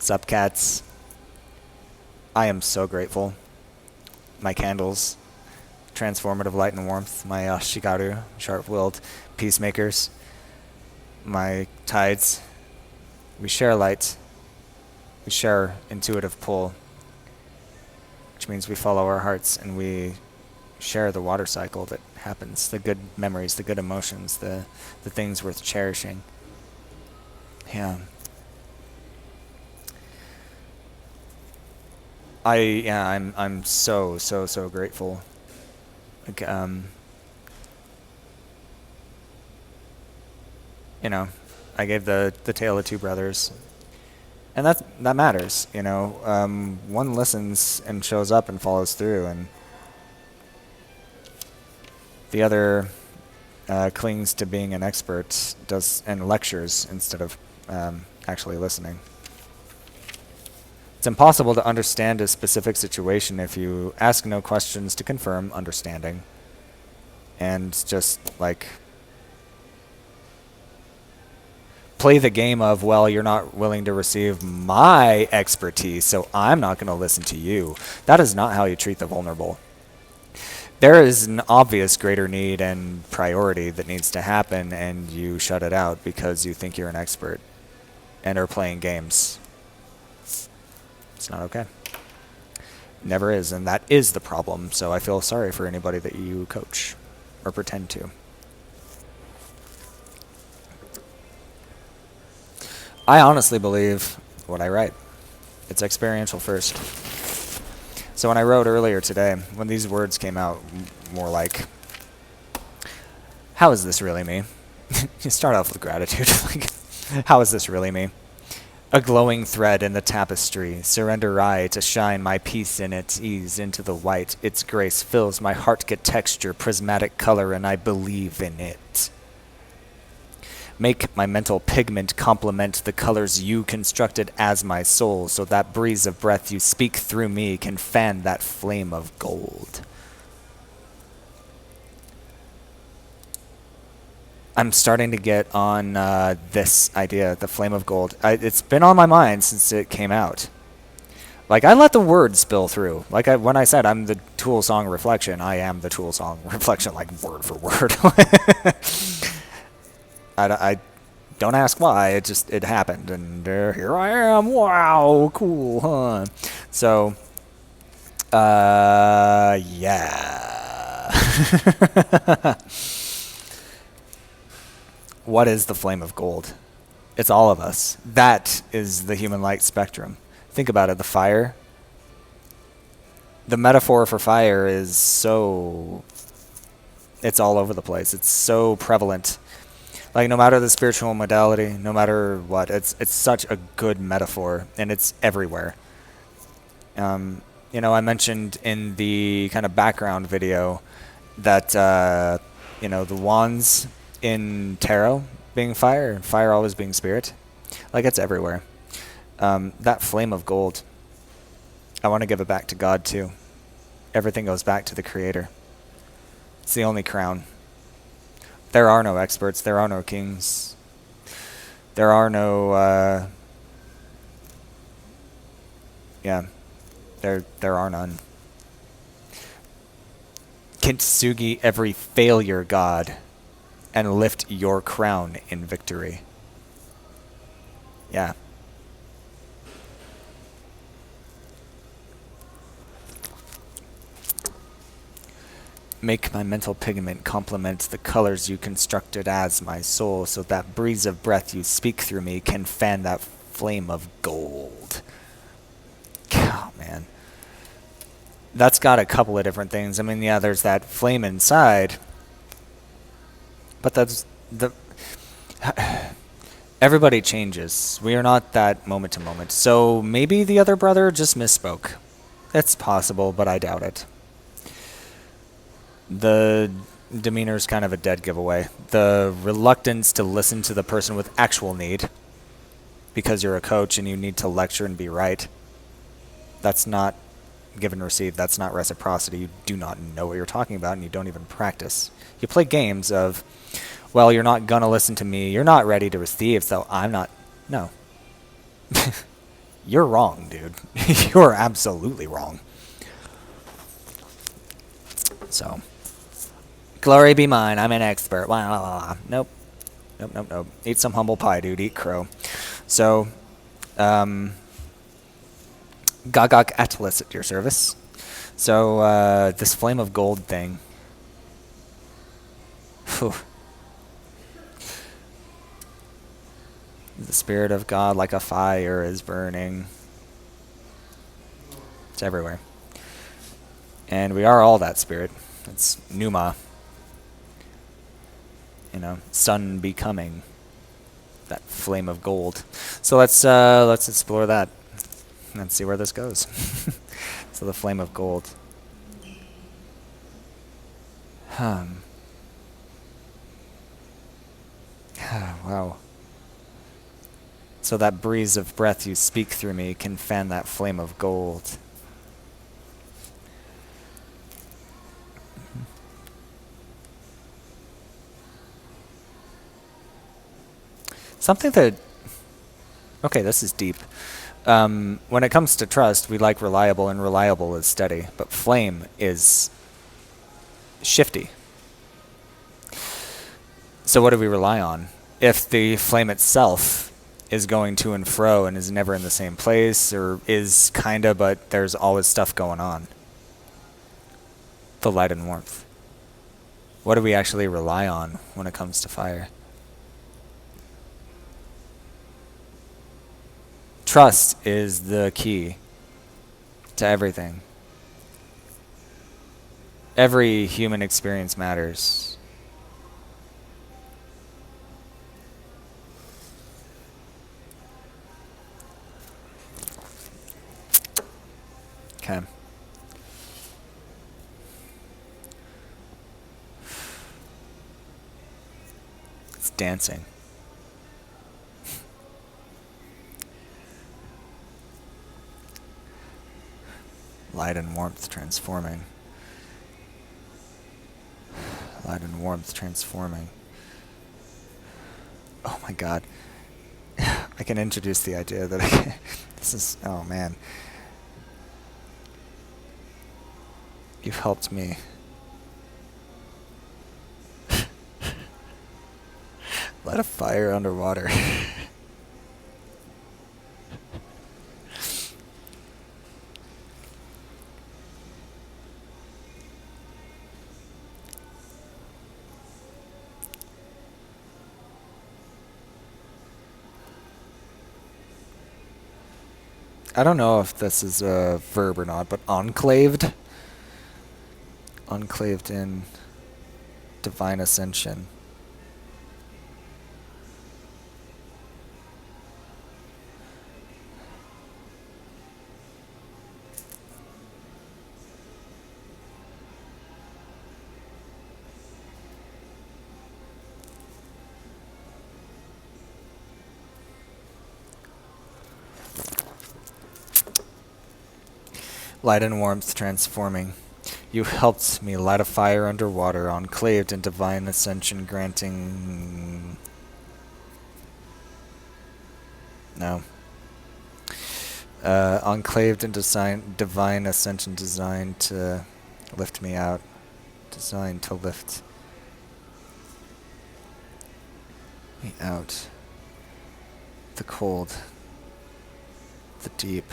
Sup, cats? I am so grateful. My candles, transformative light and warmth. My Shigaru, sharp-willed peacemakers. My tides. We share light. We share intuitive pull, which means we follow our hearts and we share the water cycle that happens, the good memories, the good emotions, the things worth cherishing. Yeah. I'm so grateful. Like, you know, I gave the tale of two brothers, and that matters. You know, one listens and shows up and follows through, and the other clings to being an expert, and lectures instead of actually listening. It's impossible to understand a specific situation if you ask no questions to confirm understanding, and just like play the game of, well, you're not willing to receive my expertise, so I'm not going to listen to you. That is not how you treat the vulnerable. There is an obvious greater need and priority that needs to happen, and you shut it out because you think you're an expert and are playing games. It's not okay. Never is, and that is the problem, so I feel sorry for anybody that you coach or pretend to. I honestly believe what I write. It's experiential first. So when I wrote earlier today, when these words came out, more like, how is this really me? You start off with gratitude. Like, how is this really me? A glowing thread in the tapestry, surrender I to shine my peace in it, ease into the white. Its grace fills my heart, get texture, prismatic color, and I believe in it. Make my mental pigment complement the colors you constructed as my soul, so that breeze of breath you speak through me can fan that flame of gold. I'm starting to get on this idea, the flame of gold. It's been on my mind since it came out. Like, I let the words spill through. Like, when I said I'm the Tool Song Reflection, I am the Tool Song Reflection, like, word for word. I don't ask why, it happened, and here I am. Wow, cool, huh? So, yeah. What is the flame of gold? It's all of us. That is the human light spectrum. Think about it, the fire. The metaphor for fire is it's all over the place. It's so prevalent. Like, no matter the spiritual modality, no matter what, it's such a good metaphor, and it's everywhere. You know, I mentioned in the kind of background video that, you know, the wands in tarot being fire, and fire always being spirit. Like, it's everywhere. That flame of gold, I want to give it back to God too. Everything goes back to the Creator. It's the only crown. There are no experts. There are no kings. There are no, yeah, there are none. Kintsugi every failure, God, and lift your crown in victory. Yeah. Make my mental pigment complement the colors you constructed as my soul, so that breeze of breath you speak through me can fan that flame of gold. Oh, man. That's got a couple of different things. I mean, yeah, there's that flame inside, but that's everybody changes. We are not that moment to moment. So maybe the other brother just misspoke. It's possible, but I doubt it. The demeanor is kind of a dead giveaway. The reluctance to listen to the person with actual need, because you're a coach and you need to lecture and be right, that's not give and receive. That's not reciprocity. You do not know what you're talking about, and you don't even practice. You play games of, well, you're not going to listen to me. You're not ready to receive, so I'm not. No. you're wrong, dude. You're absolutely wrong. So, glory be mine. I'm an expert. Wow. Nope. Nope, nope, nope. Eat some humble pie, dude. Eat crow. So, Gagak Atlas at your service. So, this flame of gold thing. Whew. The spirit of God, like a fire, is burning. It's everywhere. And we are all that spirit. It's Numa. You know, sun becoming that flame of gold. So let's explore that and see where this goes. So the flame of gold. Wow. So that breeze of breath you speak through me can fan that flame of gold. Something that... Okay, this is deep. When it comes to trust, we like reliable, and reliable is steady. But flame is shifty. So what do we rely on? If the flame itself is going to and fro and is never in the same place, or is kinda, but there's always stuff going on. The light and warmth. What do we actually rely on when it comes to fire? Trust is the key to everything. Every human experience matters. Okay. It's dancing. Light and warmth transforming. Light and warmth transforming. Oh my god. I can introduce the idea that I can... This is... Oh man. You've helped me. Light a fire underwater. I don't know if this is a verb or not, but enclaved? Enclaved in divine ascension. Light and warmth transforming. You helped me light a fire underwater, enclaved in divine ascension, granting... No. Enclaved in divine ascension, designed to lift me out. Designed to lift me out. The cold. The deep.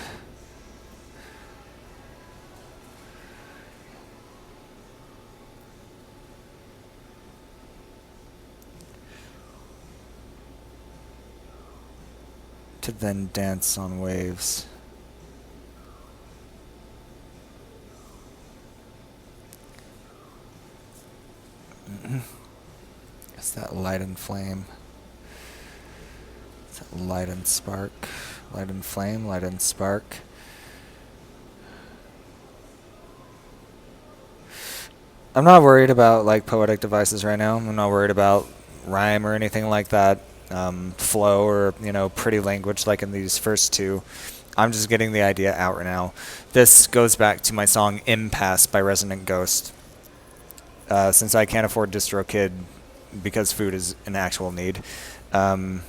To then dance on waves. Is that light and flame? Is that light and spark? Light and flame, light and spark. I'm not worried about like poetic devices right now. I'm not worried about rhyme or anything like that. Flow or, you know, pretty language like in these first two. I'm just getting the idea out right now. This goes back to my song Impasse by Resonant Ghost. Since I can't afford DistroKid because food is an actual need, I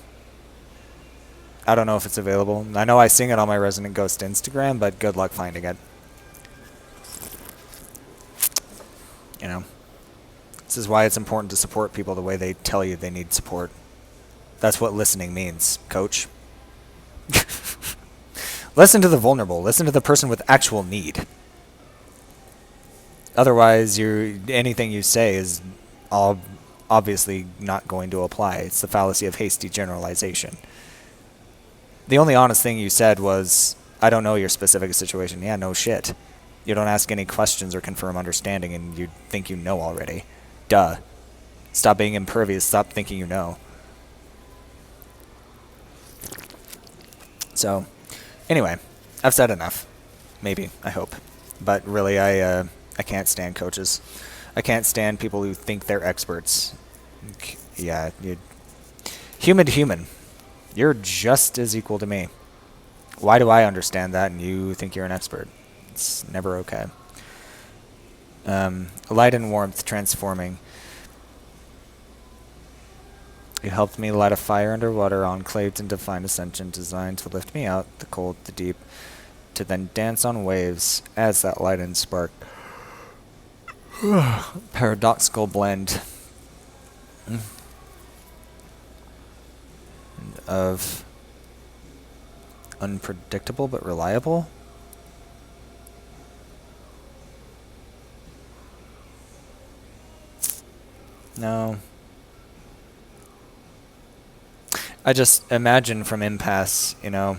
I don't know if it's available. I know I sing it on my Resident Ghost Instagram, but good luck finding it. You know, this is why it's important to support people the way they tell you they need support. That's what listening means, coach. Listen to the vulnerable. Listen to the person with actual need. Otherwise, anything you say is obviously not going to apply. It's the fallacy of hasty generalization. The only honest thing you said was, I don't know your specific situation. Yeah, no shit. You don't ask any questions or confirm understanding, and you think you know already. Duh. Stop being impervious. Stop thinking you know. So, anyway, I've said enough. Maybe. I hope. But really, I can't stand coaches. I can't stand people who think they're experts. Yeah, human to human. You're just as equal to me. Why do I understand that and you think you're an expert? It's never okay. Light and warmth transforming. You helped me light a fire underwater, enclaved in divine ascension, designed to lift me out, the cold, the deep, to then dance on waves as that light and spark. Paradoxical blend of unpredictable but reliable. No. I just imagine from Impasse, you know,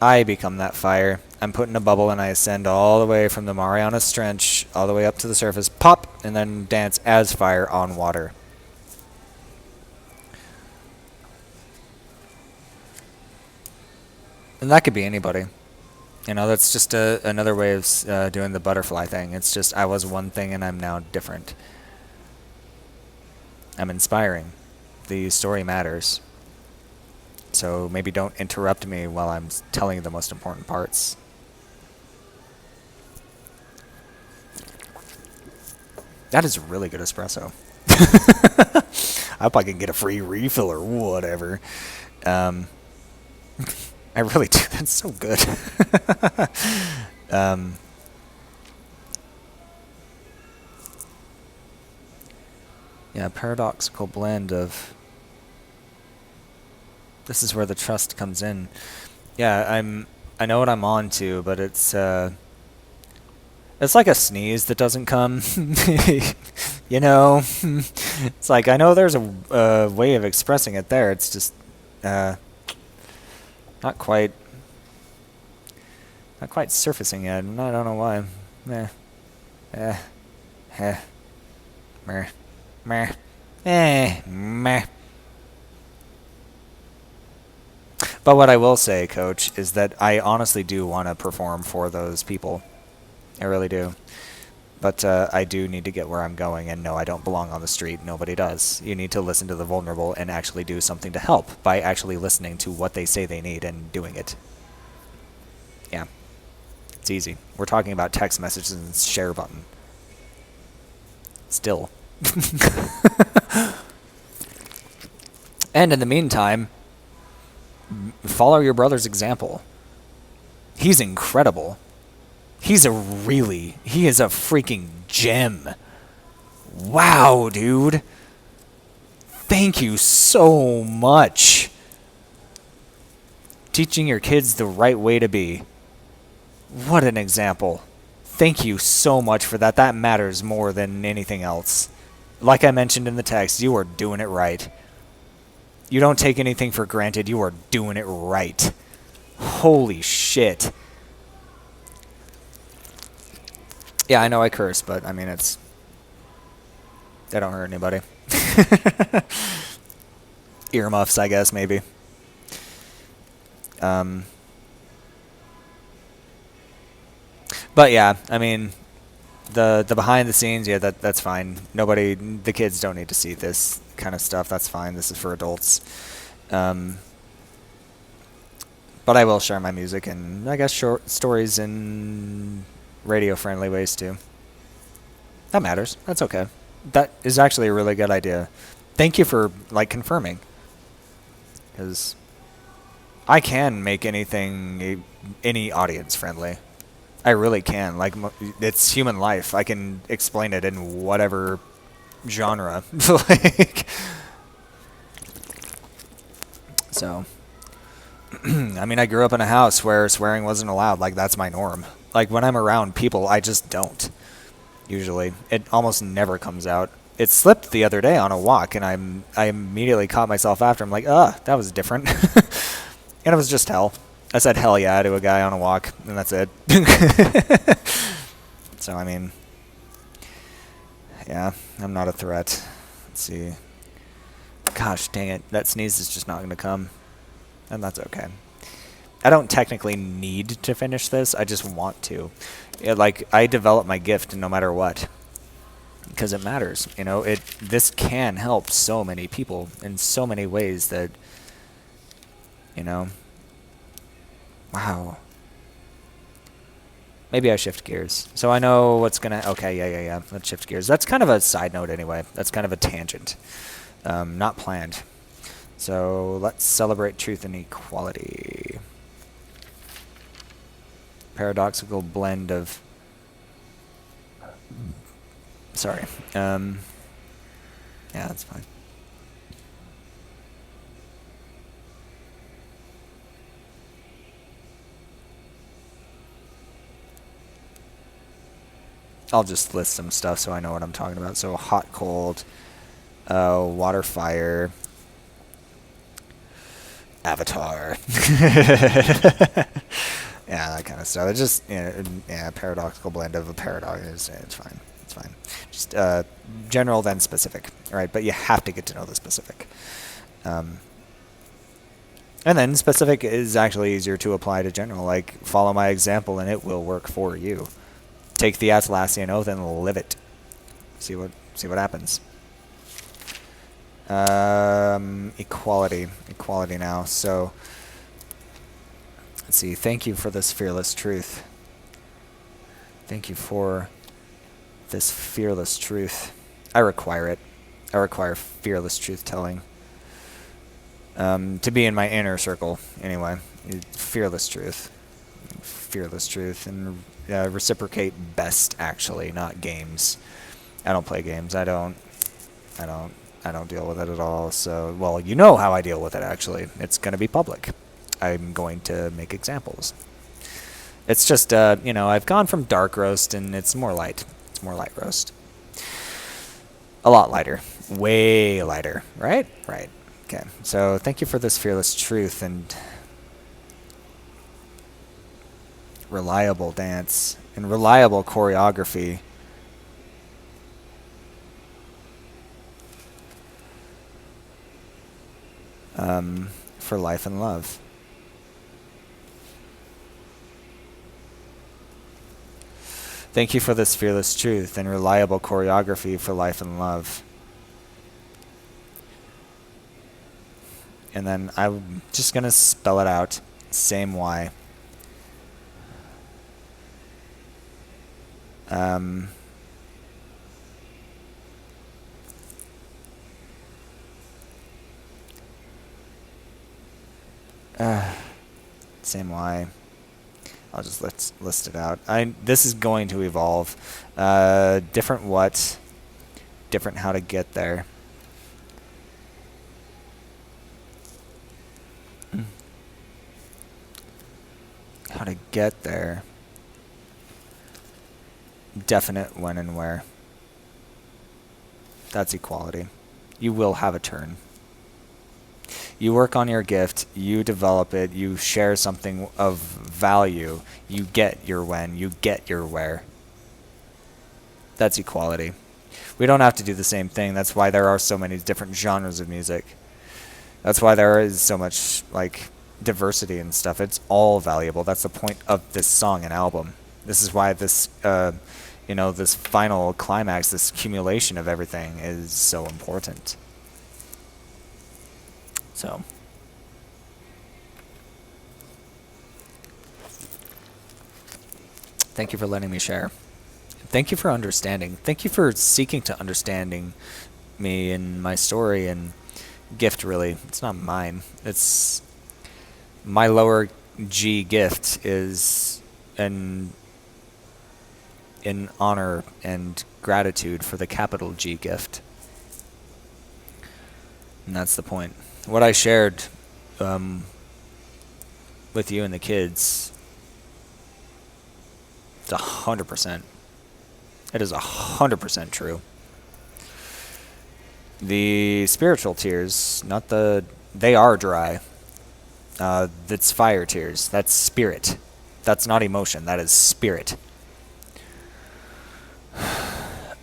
I become that fire. I'm put in a bubble and I ascend all the way from the Marianas Trench all the way up to the surface, pop, and then dance as fire on water. And that could be anybody. You know, that's just another way of doing the butterfly thing. It's just I was one thing and I'm now different. I'm inspiring. The story matters. So maybe don't interrupt me while I'm telling you the most important parts. That is really good espresso. I hope I can get a free refill or whatever. I really do. That's so good. Yeah, paradoxical blend of... This is where the trust comes in. Yeah, I know what I'm on to, but it's like a sneeze that doesn't come. You know? It's like, I know there's a way of expressing it there. It's just not quite surfacing yet. And I don't know why. Meh. Meh. Meh. Meh. But what I will say, Coach, is that I honestly do want to perform for those people. I really do. But I do need to get where I'm going, and no, I don't belong on the street. Nobody does. You need to listen to the vulnerable and actually do something to help by actually listening to what they say they need and doing it. Yeah. It's easy. We're talking about text messages and share button. Still. And in the meantime, follow your brother's example. He's incredible. He is a freaking gem. Wow, dude. Thank you so much. Teaching your kids the right way to be. What an example. Thank you so much for that. That matters more than anything else. Like I mentioned in the text, you are doing it right. You don't take anything for granted. You are doing it right. Holy shit. Yeah, I know I curse, but I mean, they don't hurt anybody. Earmuffs, I guess, maybe. But yeah, I mean, the behind the scenes, yeah, that's fine. The kids don't need to see this kind of stuff. That's fine. This is for adults. But I will share my music and I guess short stories in radio-friendly ways too. That matters. That's okay. That is actually a really good idea. Thank you for confirming. Because I can make anything any audience friendly. I really can. Like, it's human life. I can explain it in whatever genre. Like, so, I mean, I grew up in a house where swearing wasn't allowed. Like, that's my norm. Like, when I'm around people, I just don't. Usually, it almost never comes out. It slipped the other day on a walk, and I immediately caught myself after. I'm like, that was different. And it was just hell. I said hell yeah to a guy on a walk, and that's it. So, I mean, yeah, I'm not a threat. Let's see. Gosh, dang it. That sneeze is just not going to come. And that's okay. I don't technically need to finish this. I just want to. Like, I develop my gift no matter what. Because it matters. You know, this can help so many people in so many ways that, you know. Wow. Maybe I shift gears. So I know what's going to... Okay, yeah. Let's shift gears. That's kind of a side note anyway. That's kind of a tangent. Not planned. So let's celebrate truth and equality. Paradoxical blend of... Sorry. Yeah, that's fine. I'll just list some stuff so I know what I'm talking about. So hot, cold, water, fire, avatar. Yeah, that kind of stuff. It's just, paradoxical blend of a paradox. It's fine. It's fine. Just general, then specific. All right, but you have to get to know the specific. And then specific is actually easier to apply to general. Like, follow my example and it will work for you. Take the Atlassian Oath and live it. See what happens. Equality now. So let's see. Thank you for this fearless truth. Thank you for this fearless truth. I require it. I require fearless truth telling. To be in my inner circle, anyway. Fearless truth. Fearless truth. And reciprocate best, actually, not games. I don't play games. I don't deal with it at all. So, well, you know how I deal with it, actually. It's going to be public. I'm going to make examples. It's just, I've gone from dark roast, and it's more light. It's more light roast. A lot lighter. Way lighter. Right? Right. Okay. So, thank you for this fearless truth, and reliable dance and reliable choreography. For life and love. Thank you for this fearless truth and reliable choreography for life and love. And then I'm just going to spell it out. Same Y. Same Y. I'll just list it out. This is going to evolve. Different what? Different how to get there. How to get there. Definite when and where. That's equality. You will have a turn. You work on your gift, you develop it, you share something of value, you get your when, you get your where. That's equality. We don't have to do the same thing. That's why there are so many different genres of music. That's why there is so much, like, diversity and stuff. It's all valuable. That's the point of this song and album. This is why this, this final climax, this accumulation of everything is so important. So, thank you for letting me share. Thank you for understanding. Thank you for seeking to understanding me and my story and gift, really. It's not mine. It's my lower G gift is in honor and gratitude for the capital G gift. And that's the point. What I shared with you and the kids, it's 100%. It is 100% true. The spiritual tears, they are dry. That's fire tears. That's spirit. That's not emotion. That is spirit.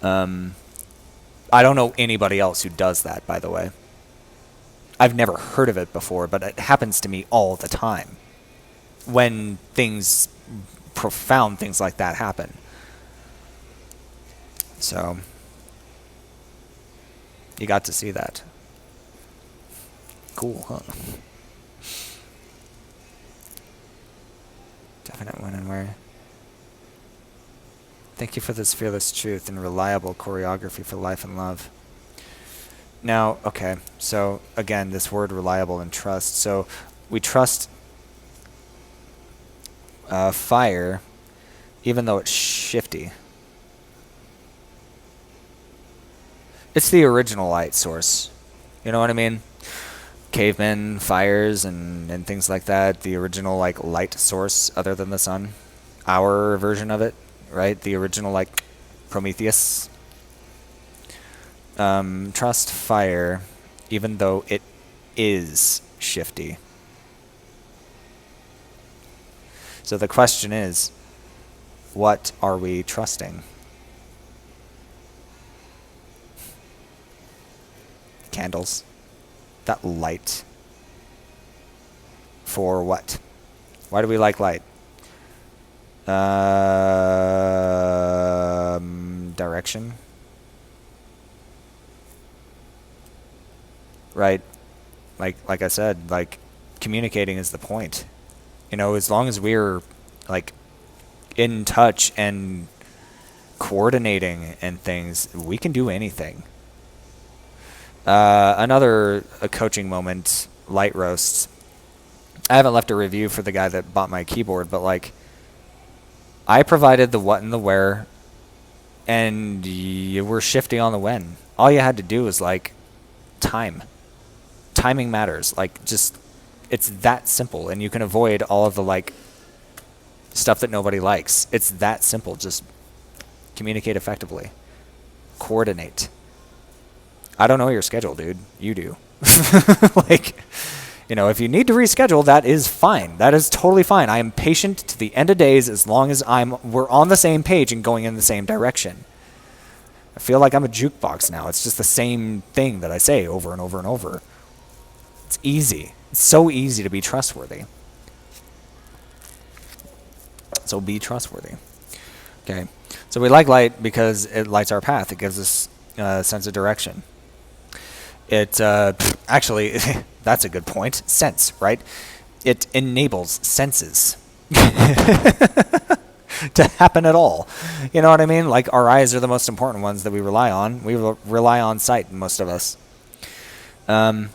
I don't know anybody else who does that, by the way. I've never heard of it before, but it happens to me all the time when profound things like that happen. So, you got to see that. Cool, huh? Definite when and where. Thank you for this fearless truth and reliable choreography for life and love. Now, okay, so again, this word reliable and trust. So we trust fire even though it's shifty. It's the original light source. You know what I mean? Cavemen, fires, and things like that. The original like light source other than the sun. Our version of it, right? The original like Prometheus. Trust fire even though it is shifty. So the question is, what are we trusting? Candles. That light. For what? Why do we like light? Direction. Right? Like I said, like communicating is the point. You know, as long as we're like in touch and coordinating and things, we can do anything. Another coaching moment, light roasts. I haven't left a review for the guy that bought my keyboard, but like I provided the what and the where, and you were shifty on the when. All you had to do was like time. Timing matters. Like just it's that simple, and you can avoid all of the like stuff that nobody likes. It's that simple. Just communicate effectively. Coordinate. I don't know your schedule, dude. You do. Like, you know, if you need to reschedule, that is fine. That is totally fine. I am patient to the end of days as long as we're on the same page and going in the same direction. I feel like I'm a jukebox now. It's just the same thing that I say over and over and over. It's easy. It's so easy to be trustworthy. So be trustworthy. Okay. So we like light because it lights our path. It gives us a sense of direction. It actually, that's a good point. Sense, right? It enables senses to happen at all. You know what I mean? Like our eyes are the most important ones that we rely on. We rely on sight, most of us. You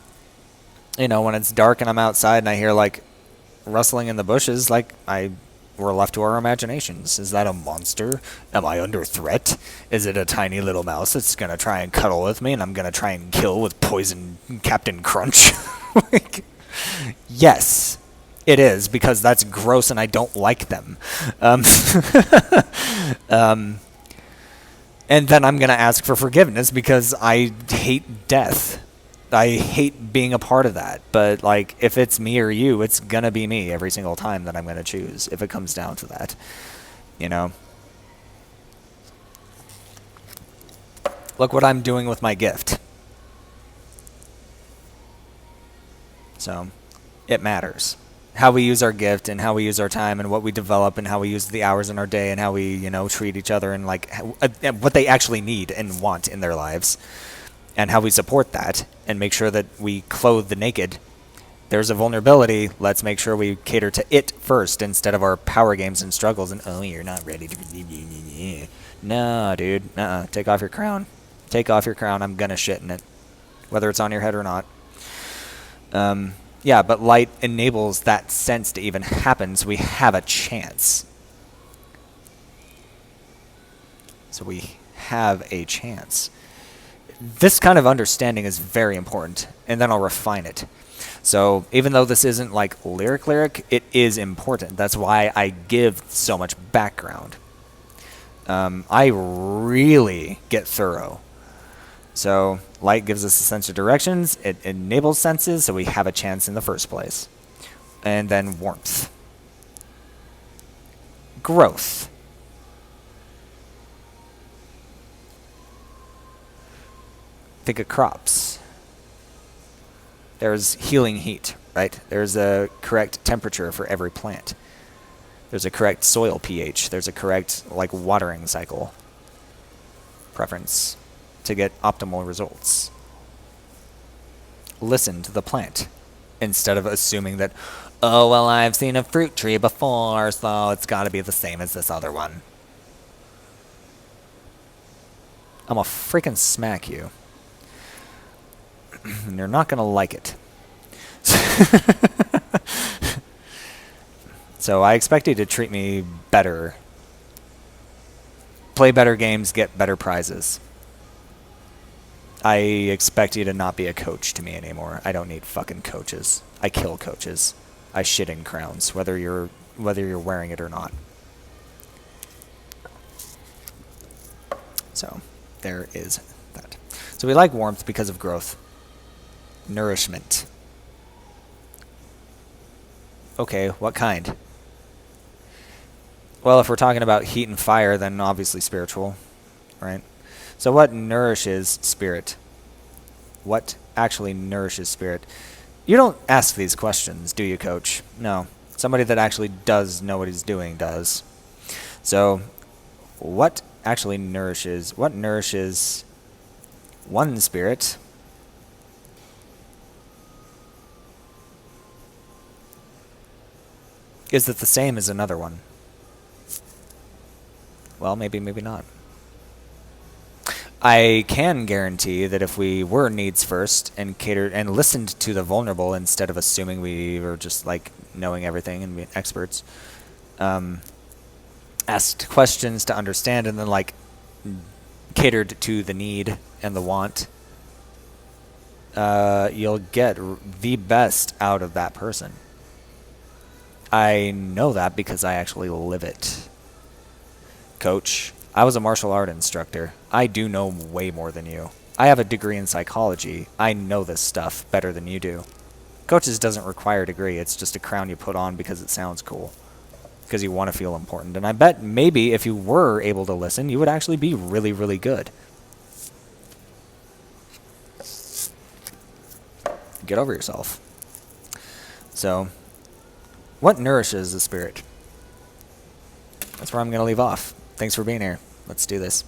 know, when it's dark and I'm outside and I hear like rustling in the bushes, like we're left to our imaginations. Is that a monster? Am I under threat? Is it a tiny little mouse that's going to try and cuddle with me and I'm going to try and kill with poison Captain Crunch? Like, yes, it is, because that's gross and I don't like them. And then I'm going to ask for forgiveness because I hate death. I hate being a part of that, but like if it's me or you, it's gonna be me every single time that I'm gonna choose, if it comes down to that, you know. Look what I'm doing with my gift. So it matters how we use our gift and how we use our time and what we develop and how we use the hours in our day and how we, you know, treat each other and like what they actually need and want in their lives. And how we support that and make sure that we clothe the naked. There's a vulnerability. Let's make sure we cater to it first instead of our power games and struggles. And, oh, you're not ready to... No, dude. Take off your crown. Take off your crown. I'm going to shit in it. Whether it's on your head or not. Yeah, but light enables that sense to even happen, so we have a chance. So we have a chance. This kind of understanding is very important, and then I'll refine it. So even though this isn't like lyric, it is important. That's why I give so much background. I really get thorough. So light gives us a sense of directions. It enables senses, so we have a chance in the first place. And then warmth. Growth. Think of crops. There's healing heat, right? There's a correct temperature for every plant. There's a correct soil pH. There's a correct watering cycle preference to get optimal results. Listen to the plant instead of assuming that, oh, well, I've seen a fruit tree before, so it's got to be the same as this other one. I'm gonna freaking smack you. And you're not going to like it. So I expect you to treat me better. Play better games, get better prizes. I expect you to not be a coach to me anymore. I don't need fucking coaches. I kill coaches. I shit in crowns, whether you're wearing it or not. So there is that. So we like warmth because of growth. Nourishment. Okay, what kind? Well, if we're talking about heat and fire, then obviously spiritual, right? So what nourishes spirit? What actually nourishes spirit? You don't ask these questions, do you, coach? No. Somebody that actually does know what he's doing does. So what actually nourishes? What nourishes one spirit? Is it the same as another one? Well, maybe, maybe not. I can guarantee that if we were needs first and catered and listened to the vulnerable instead of assuming we were just knowing everything and being experts, asked questions to understand and then catered to the need and the want, you'll get the best out of that person. I know that because I actually live it. Coach, I was a martial art instructor. I do know way more than you. I have a degree in psychology. I know this stuff better than you do. Coaches doesn't require a degree. It's just a crown you put on because it sounds cool. Because you want to feel important. And I bet maybe if you were able to listen, you would actually be really, really good. Get over yourself. So, what nourishes the spirit? That's where I'm going to leave off. Thanks for being here. Let's do this.